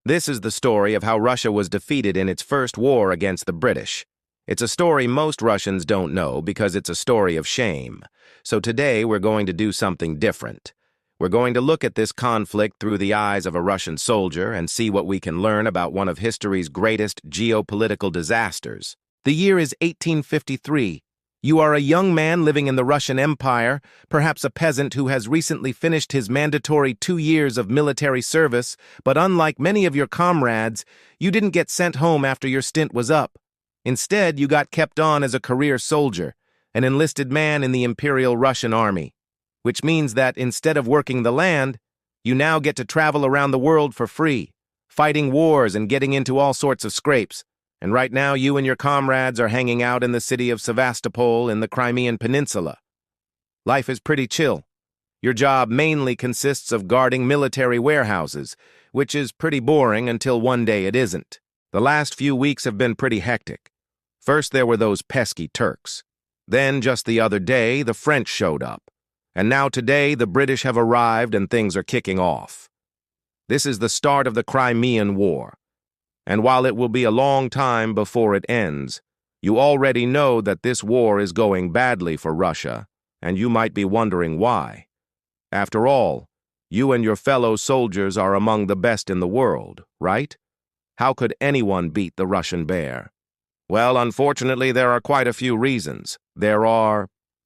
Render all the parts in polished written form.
This is the story of how Russia was defeated in its first war against the British. It's a story most Russians don't know because it's a story of shame. So today we're going to do something different. We're going to look at this conflict through the eyes of a Russian soldier and see what we can learn about one of history's greatest geopolitical disasters. The year is 1853. You are a young man living in the Russian Empire, perhaps a peasant who has recently finished his mandatory 2 years of military service, but unlike many of your comrades, you didn't get sent home after your stint was up. Instead, you got kept on as a career soldier, an enlisted man in the Imperial Russian Army, which means that instead of working the land, you now get to travel around the world for free, fighting wars and getting into all sorts of scrapes. And right now, you and your comrades are hanging out in the city of Sevastopol in the Crimean Peninsula. Life is pretty chill. Your job mainly consists of guarding military warehouses, which is pretty boring until one day it isn't. The last few weeks have been pretty hectic. First, there were those pesky Turks. Then, just the other day, the French showed up. And now today, the British have arrived and things are kicking off. This is the start of the Crimean War. And while it will be a long time before it ends, you already know that this war is going badly for Russia, and you might be wondering why. After all, you and your fellow soldiers are among the best in the world, right? How could anyone beat the Russian bear? Well, unfortunately, there are quite a few reasons.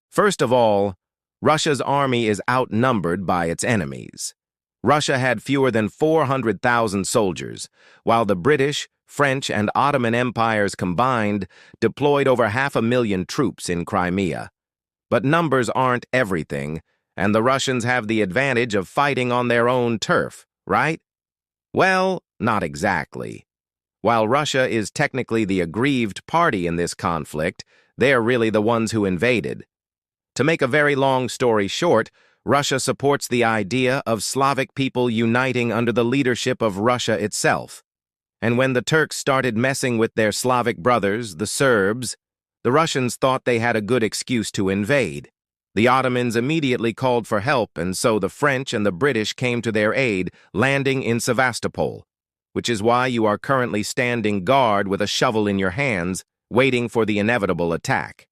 First of all, Russia's army is outnumbered by its enemies. Russia had fewer than 400,000 soldiers, while the British, French, and Ottoman empires combined deployed over 500,000 troops in Crimea. But numbers aren't everything, and the Russians have the advantage of fighting on their own turf, right? Well, not exactly. While Russia is technically the aggrieved party in this conflict, they're really the ones who invaded. To make a very long story short, Russia supports the idea of Slavic people uniting under the leadership of Russia itself. And when the Turks started messing with their Slavic brothers, the Serbs, the Russians thought they had a good excuse to invade. The Ottomans immediately called for help, and so the French and the British came to their aid, landing in Sevastopol, which is why you are currently standing guard with a shovel in your hands, waiting for the inevitable attack.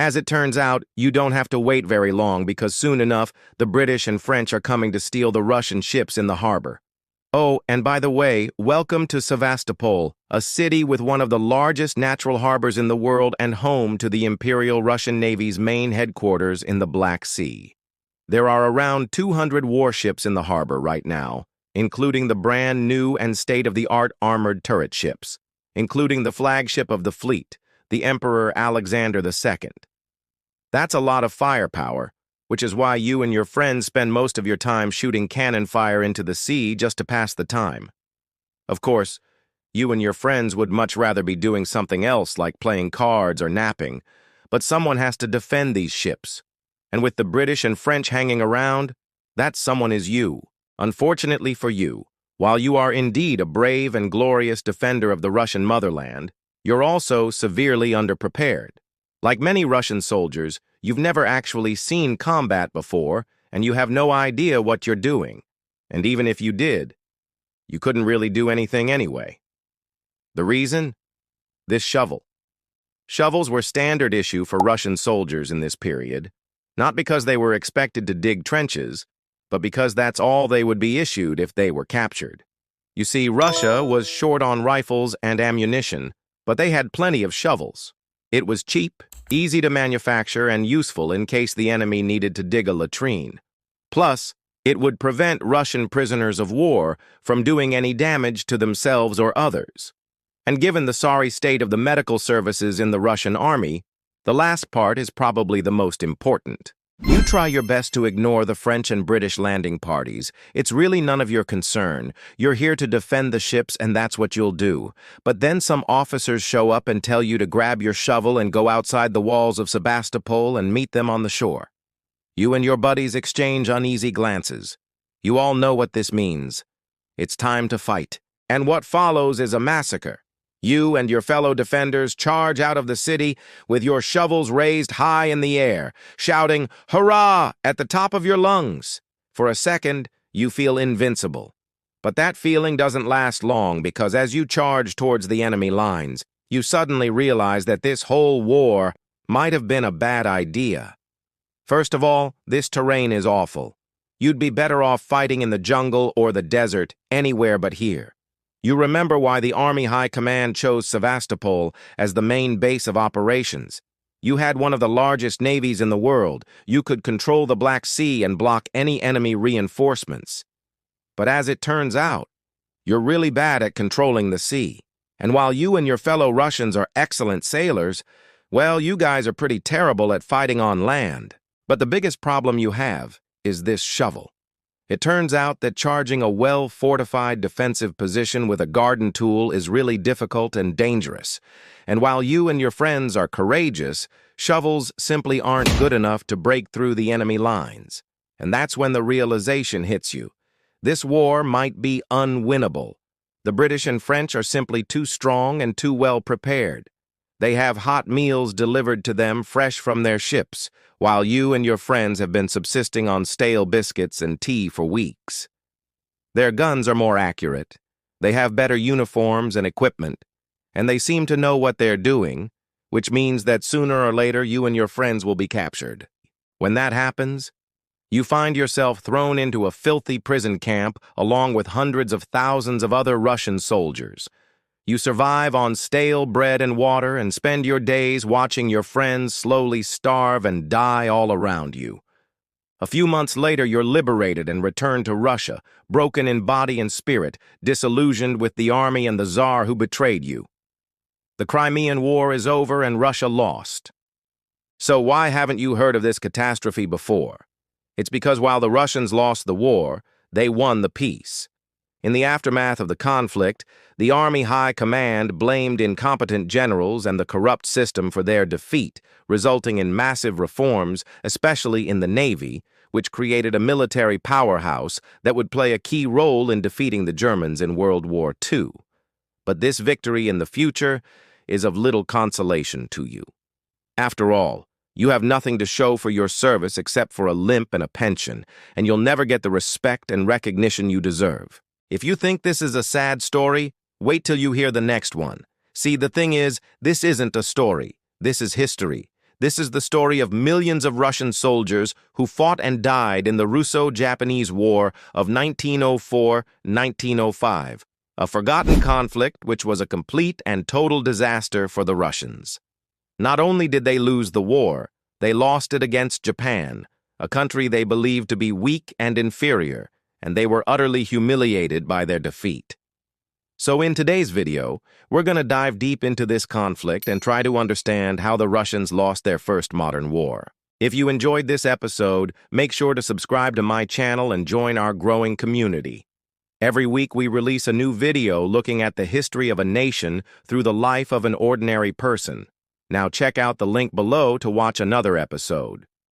As it turns out, you don't have to wait very long because soon enough, the British and French are coming to steal the Russian ships in the harbor. Oh, and by the way, welcome to Sevastopol, a city with one of the largest natural harbors in the world and home to the Imperial Russian Navy's main headquarters in the Black Sea. There are around 200 warships in the harbor right now, including the brand new and state-of-the-art armored turret ships, including the flagship of the fleet, the Emperor Alexander II. That's a lot of firepower, which is why you and your friends spend most of your time shooting cannon fire into the sea just to pass the time. Of course, you and your friends would much rather be doing something else like playing cards or napping, but someone has to defend these ships. And with the British and French hanging around, that someone is you. Unfortunately for you, while you are indeed a brave and glorious defender of the Russian motherland, you're also severely underprepared. Like many Russian soldiers, you've never actually seen combat before, and you have no idea what you're doing. And even if you did, you couldn't really do anything anyway. The reason? This shovel. Shovels were standard issue for Russian soldiers in this period, not because they were expected to dig trenches, but because that's all they would be issued if they were captured. You see, Russia was short on rifles and ammunition, but they had plenty of shovels. It was cheap, easy to manufacture, and useful in case the enemy needed to dig a latrine. Plus, it would prevent Russian prisoners of war from doing any damage to themselves or others. And given the sorry state of the medical services in the Russian army, the last part is probably the most important. You try your best to ignore the French and British landing parties. It's really none of your concern. You're here to defend the ships, and that's what you'll do. But then some officers show up and tell you to grab your shovel and go outside the walls of Sebastopol and meet them on the shore. You and your buddies exchange uneasy glances. You all know what this means. It's time to fight. And what follows is a massacre. You and your fellow defenders charge out of the city with your shovels raised high in the air, shouting, "Hurrah!" at the top of your lungs. For a second, you feel invincible. But that feeling doesn't last long because as you charge towards the enemy lines, you suddenly realize that this whole war might have been a bad idea. First of all, this terrain is awful. You'd be better off fighting in the jungle or the desert, anywhere but here. You remember why the Army High Command chose Sevastopol as the main base of operations. You had one of the largest navies in the world. You could control the Black Sea and block any enemy reinforcements. But as it turns out, you're really bad at controlling the sea. And while you and your fellow Russians are excellent sailors, well, you guys are pretty terrible at fighting on land. But the biggest problem you have is this shovel. It turns out that charging a well-fortified defensive position with a garden tool is really difficult and dangerous. And while you and your friends are courageous, shovels simply aren't good enough to break through the enemy lines. And that's when the realization hits you. This war might be unwinnable. The British and French are simply too strong and too well prepared. They have hot meals delivered to them fresh from their ships, while you and your friends have been subsisting on stale biscuits and tea for weeks. Their guns are more accurate, they have better uniforms and equipment, and they seem to know what they're doing, which means that sooner or later you and your friends will be captured. When that happens, you find yourself thrown into a filthy prison camp along with hundreds of thousands of other Russian soldiers. You survive on stale bread and water and spend your days watching your friends slowly starve and die all around you. A few months later, you're liberated and return to Russia, broken in body and spirit, disillusioned with the army and the Tsar who betrayed you. The Crimean War is over and Russia lost. So why haven't you heard of this catastrophe before? It's because while the Russians lost the war, they won the peace. In the aftermath of the conflict, the Army High Command blamed incompetent generals and the corrupt system for their defeat, resulting in massive reforms, especially in the Navy, which created a military powerhouse that would play a key role in defeating the Germans in World War II. But this victory in the future is of little consolation to you. After all, you have nothing to show for your service except for a limp and a pension, and you'll never get the respect and recognition you deserve. If you think this is a sad story, wait till you hear the next one. See, the thing is, this isn't a story. This is history. This is the story of millions of Russian soldiers who fought and died in the Russo-Japanese War of 1904-1905, a forgotten conflict which was a complete and total disaster for the Russians. Not only did they lose the war, they lost it against Japan, a country they believed to be weak and inferior, and they were utterly humiliated by their defeat. So in today's video, we're going to dive deep into this conflict and try to understand how the Russians lost their first modern war. If you enjoyed this episode, make sure to subscribe to my channel and join our growing community. Every week we release a new video looking at the history of a nation through the life of an ordinary person. Now check out the link below to watch another episode.